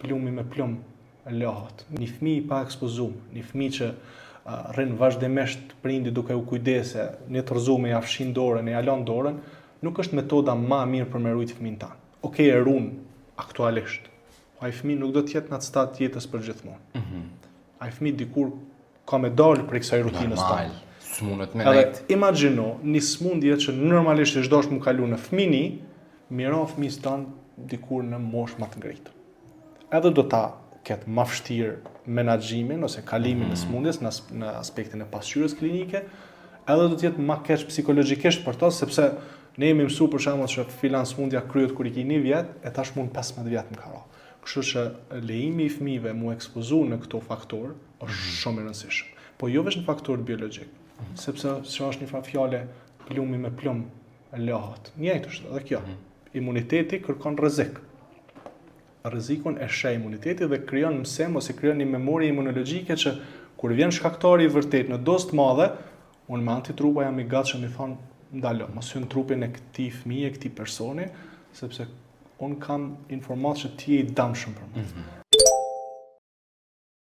plumi me plum lahet. Një fëmijë pa ekspozum, një fëmijë që rrin vazhdimisht prindi duke u kujdese, një tërzume ja fshin dorën, ja lan dorën, nuk është metoda më e mirë për me ruajt fëmin tanë. Okej, e ruan aktualisht. Ai fëmijë nuk do të jetë në atë stad të jetës përgjithmonë. Ai fëmijë dikur ka me dalë prej kësaj rutinës tonë. S'mundet me Edhe nejt. imagjino një smundje që normalisht çdo është më kalu në fëmini, miron fëmijës tonë dikur në moshë më të ngritur. Edhe do ta ketë më vështirë menaxhimin ose kalimin e smundjes në aspektin e pasqyrës klinike, edhe do të jetë më keq psikologjikisht për to, sepse ne jemi mësuar për shembull që filan smundja kryhet kur i ke 1 vjet, e tashmun 15 vjet më ka rënë. Kështu që lejimi i fëmijëve mu ekspozu në këto faktorë është shumë i rëndësishëm. Po jo vetëm faktor biologjik, sepse është një fjalë plumi me plum lahet. Njëjtë është edhe kjo. Imuniteti kërkon rrezik. Rrezikun e sheh imuniteti dhe krijon mësim ose krijon një memori imunologjike që kur vjen shkaktari i vërtet në dozë të madhe, unë me antitrupa jam i gatshëm i thon ndalo, mos hyn trupin e këtij fëmije, këtij personi, sepse unë kam informatë që ti je i dëmshëm për mua.